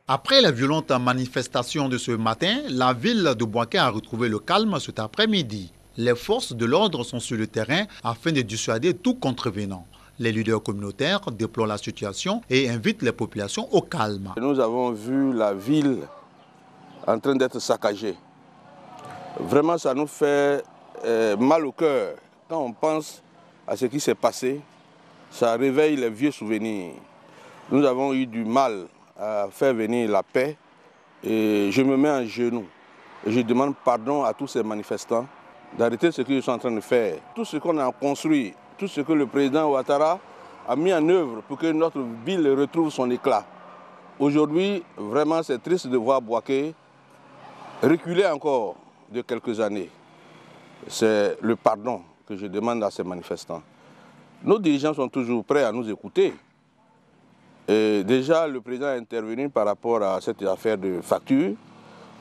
Après les violentes manifestations de ce matin, la ville de Boaké a retrouvé le calme cet après-midi. Les forces de l'ordre sont sur le terrain afin de dissuader tout contrevenant. Les leaders communautaires déplorent la situation et invitent les populations au calme. Nous avons vu la ville en train d'être saccagée. Vraiment, ça nous fait mal au cœur. Quand on pense à ce qui s'est passé, ça réveille les vieux souvenirs. Nous avons eu du mal à faire venir la paix et je me mets en genoux. Et je demande pardon à tous ces manifestants d'arrêter ce qu'ils sont en train de faire. Tout ce qu'on a construit, tout ce que le président Ouattara a mis en œuvre pour que notre ville retrouve son éclat. Aujourd'hui, vraiment, c'est triste de voir Boaké reculer encore de quelques années. C'est le pardon que je demande à ces manifestants. Nos dirigeants sont toujours prêts à nous écouter. Et déjà, le président est intervenu par rapport à cette affaire de facture.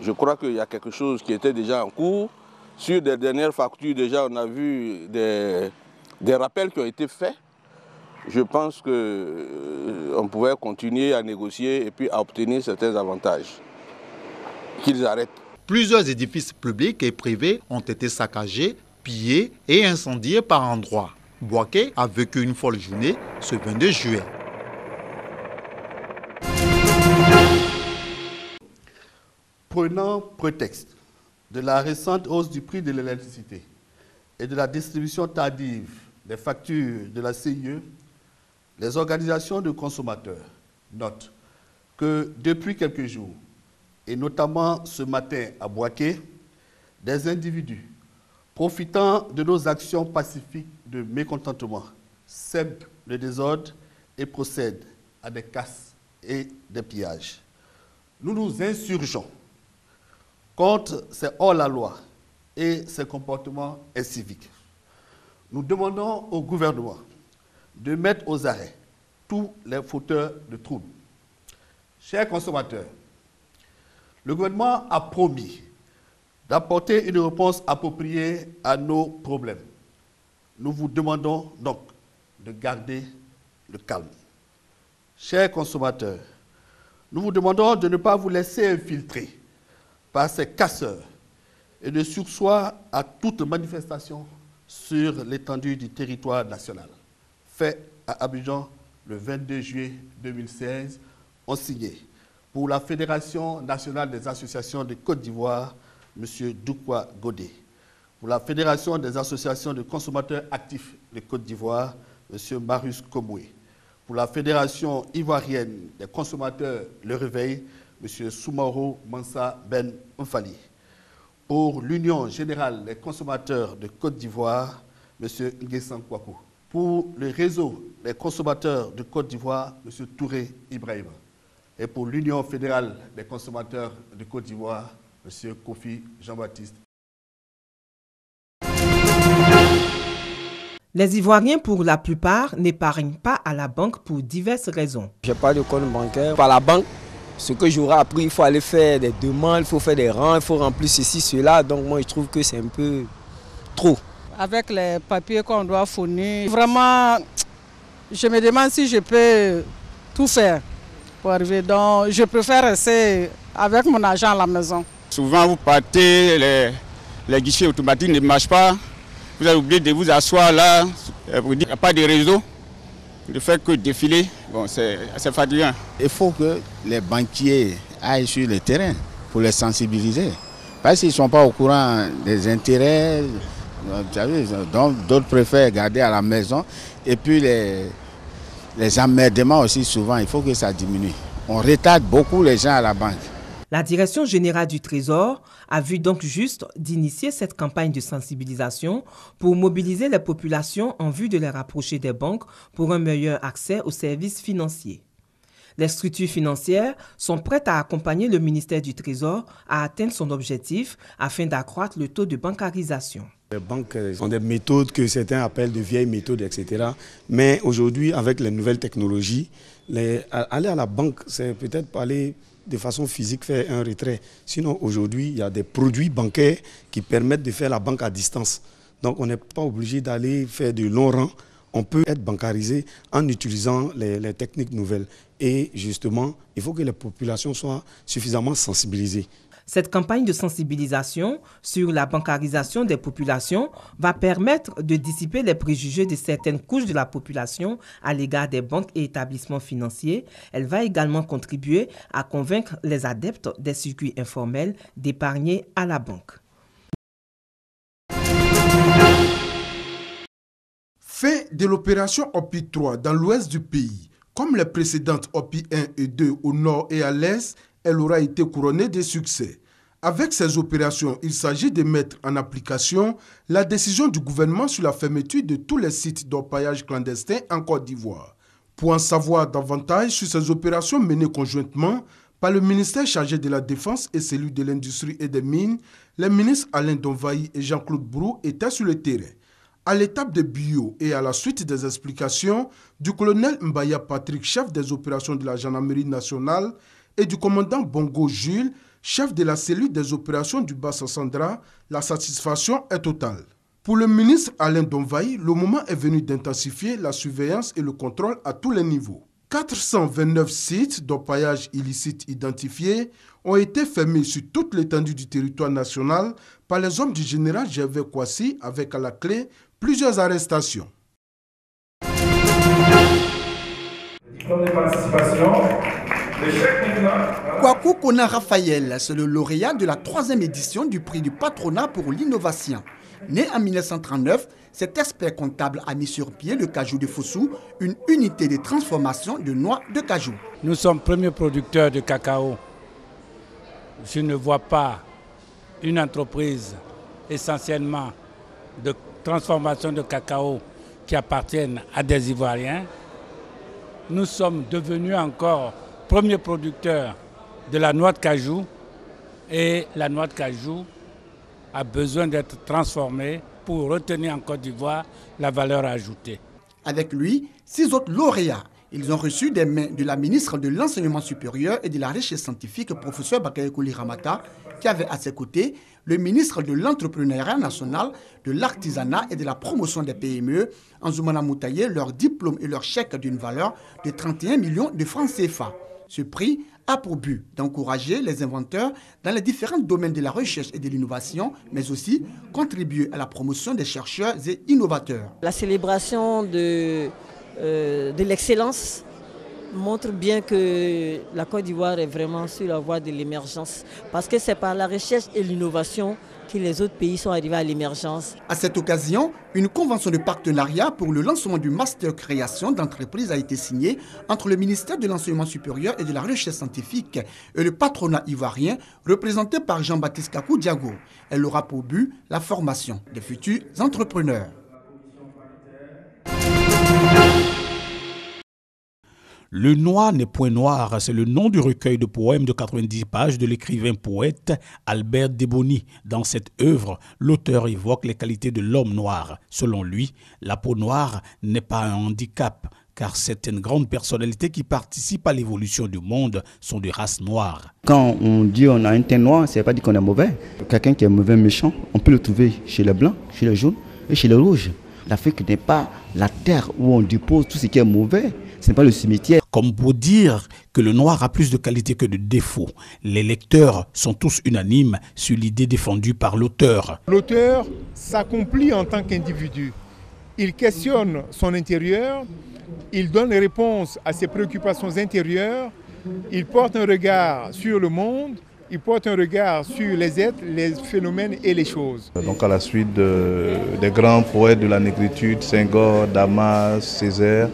Je crois qu'il y a quelque chose qui était déjà en cours. Sur des dernières factures, déjà, on a vu des rappels qui ont été faits. Je pense qu'on pouvait continuer à négocier et puis à obtenir certains avantages. Qu'ils arrêtent. Plusieurs édifices publics et privés ont été saccagés, pillés et incendiés par endroits. Boaké a vécu une folle journée ce 22 juillet. Prenant prétexte de la récente hausse du prix de l'électricité et de la distribution tardive des factures de la CIE, les organisations de consommateurs notent que depuis quelques jours, et notamment ce matin à Boaké, des individus profitant de nos actions pacifiques de mécontentement sèment le désordre et procèdent à des casses et des pillages. Nous nous insurgeons contre ces hors-la-loi et ces comportements inciviques. Nous demandons au gouvernement de mettre aux arrêts tous les fauteurs de troubles. Chers consommateurs, le gouvernement a promis d'apporter une réponse appropriée à nos problèmes. Nous vous demandons donc de garder le calme. Chers consommateurs, nous vous demandons de ne pas vous laisser infiltrer par ces casseurs et de surseoir à toute manifestation sur l'étendue du territoire national. Fait à Abidjan le 22 juillet 2016, ont signé pour la Fédération nationale des associations de Côte d'Ivoire, M. Doukoua Godé. Pour la Fédération des associations de consommateurs actifs de Côte d'Ivoire, M. Marius Komoué. Pour la Fédération ivoirienne des consommateurs Le Réveil, M. Soumaro Mansa Ben Mfali. Pour l'Union générale des consommateurs de Côte d'Ivoire, M. Nguessan Kouakou. Pour le réseau des consommateurs de Côte d'Ivoire, M. Touré Ibrahima. Et pour l'Union fédérale des consommateurs de Côte d'Ivoire, M. Kofi Jean-Baptiste. Les Ivoiriens, pour la plupart, n'épargnent pas à la banque pour diverses raisons. Je n'ai pas de compte bancaire. Par la banque, ce que j'aurais appris, il faut aller faire des demandes, il faut faire des rangs, il faut remplir ceci, cela. Donc moi, je trouve que c'est un peu trop. Avec les papiers qu'on doit fournir, vraiment, je me demande si je peux tout faire pour arriver. Donc, je préfère rester avec mon argent à la maison. Souvent, vous partez, les guichets automatiques ne marchent pas. Vous avez oublié de vous asseoir là, il n'y a pas de réseau. Le fait que défiler, bon, c'est fatigant. Il faut que les banquiers aillent sur le terrain pour les sensibiliser. Parce qu'ils ne sont pas au courant des intérêts, donc d'autres préfèrent garder à la maison. Et puis les emmerdements aussi, souvent, il faut que ça diminue. On retarde beaucoup les gens à la banque. La Direction générale du Trésor a vu donc juste d'initier cette campagne de sensibilisation pour mobiliser les populations en vue de les rapprocher des banques pour un meilleur accès aux services financiers. Les structures financières sont prêtes à accompagner le ministère du Trésor à atteindre son objectif afin d'accroître le taux de bancarisation. Les banques ont des méthodes que certains appellent de vieilles méthodes, etc. Mais aujourd'hui, avec les nouvelles technologies, aller à la banque, c'est peut-être pas aller de façon physique faire un retrait. Sinon, aujourd'hui, il y a des produits bancaires qui permettent de faire la banque à distance. Donc, on n'est pas obligé d'aller faire de longs rangs. on peut être bancarisé en utilisant les techniques nouvelles. Et justement, il faut que les populations soient suffisamment sensibilisées. Cette campagne de sensibilisation sur la bancarisation des populations va permettre de dissiper les préjugés de certaines couches de la population à l'égard des banques et établissements financiers. Elle va également contribuer à convaincre les adeptes des circuits informels d'épargner à la banque. Fin de l'opération OPI 3 dans l'ouest du pays. Comme les précédentes OPI 1 et 2 au nord et à l'est, elle aura été couronnée de succès. Avec ces opérations, il s'agit de mettre en application la décision du gouvernement sur la fermeture de tous les sites d'orpaillage clandestin en Côte d'Ivoire. Pour en savoir davantage sur ces opérations menées conjointement par le ministère chargé de la Défense et celui de l'Industrie et des Mines, les ministres Alain Donvaï et Jean-Claude Brou étaient sur le terrain. À l'étape de Bio et à la suite des explications du colonel Mbaya Patrick, chef des opérations de la Gendarmerie nationale, et du commandant Bongo Jules, chef de la cellule des opérations du Bassa-Sandra, la satisfaction est totale. Pour le ministre Alain Donvaï, le moment est venu d'intensifier la surveillance et le contrôle à tous les niveaux. 429 sites d'orpaillage illicite identifiés ont été fermés sur toute l'étendue du territoire national par les hommes du général Gervais Kouassi, avec à la clé plusieurs arrestations. Diplôme de participation. Kwaku Kona Raphaël, c'est le lauréat de la 3e édition du prix du patronat pour l'innovation. Né en 1939, cet expert comptable a mis sur pied le cajou de Fossou, une unité de transformation de noix de cajou. Nous sommes premiers producteurs de cacao. Je ne vois pas une entreprise essentiellement de transformation de cacao qui appartienne à des Ivoiriens. Nous sommes devenus encore premiers producteurs de la noix de cajou, et la noix de cajou a besoin d'être transformée pour retenir en Côte d'Ivoire la valeur ajoutée. Avec lui, 6 autres lauréats. Ils ont reçu des mains de la ministre de l'Enseignement supérieur et de la Recherche scientifique, professeur Bakary Kouli Ramata, qui avait à ses côtés le ministre de l'Entrepreneuriat national, de l'Artisanat et de la Promotion des PME, Anzoumana Moutaye, leur diplôme et leur chèque d'une valeur de 31 millions de francs CFA. Ce prix a pour but d'encourager les inventeurs dans les différents domaines de la recherche et de l'innovation, mais aussi contribuer à la promotion des chercheurs et innovateurs. La célébration de l'excellence montre bien que la Côte d'Ivoire est vraiment sur la voie de l'émergence, parce que c'est par la recherche et l'innovation que les autres pays sont arrivés à l'émergence. À cette occasion, une convention de partenariat pour le lancement du master création d'entreprise a été signée entre le ministère de l'Enseignement supérieur et de la Recherche scientifique et le patronat ivoirien représenté par Jean-Baptiste Kakou Diago. Elle aura pour but la formation des futurs entrepreneurs. Le noir n'est point noir, c'est le nom du recueil de poèmes de 90 pages de l'écrivain poète Albert Deboni. Dans cette œuvre, l'auteur évoque les qualités de l'homme noir. Selon lui, la peau noire n'est pas un handicap, car certaines grandes personnalités qui participent à l'évolution du monde sont de race noire. Quand on dit on a un teint noir, ça ne veut pas dire qu'on est mauvais. Quelqu'un qui est mauvais, méchant, on peut le trouver chez les blancs, chez les jaunes et chez les rouges. L'Afrique n'est pas la terre où on dépose tout ce qui est mauvais. Ce n'est pas le cimetière. Comme pour dire que le noir a plus de qualités que de défauts, les lecteurs sont tous unanimes sur l'idée défendue par l'auteur. L'auteur s'accomplit en tant qu'individu. Il questionne son intérieur, il donne les réponses à ses préoccupations intérieures, il porte un regard sur le monde, il porte un regard sur les êtres, les phénomènes et les choses. Donc à la suite des grands poètes de la négritude, Senghor, Damas, Césaire,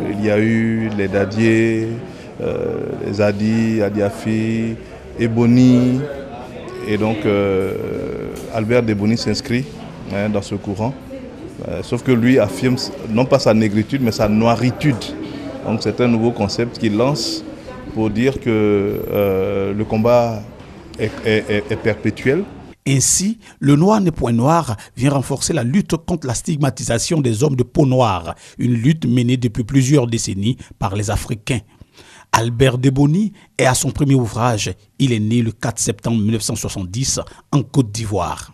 il y a eu les Dadier, les Adi, Adiafi, Eboni, et donc Albert Deboni s'inscrit dans ce courant, sauf que lui affirme non pas sa négritude mais sa noiritude. Donc c'est un nouveau concept qu'il lance pour dire que le combat est perpétuel. Ainsi, le noir n'est point noir vient renforcer la lutte contre la stigmatisation des hommes de peau noire, une lutte menée depuis plusieurs décennies par les Africains. Albert Deboni est à son premier ouvrage. Il est né le 4 septembre 1970 en Côte d'Ivoire.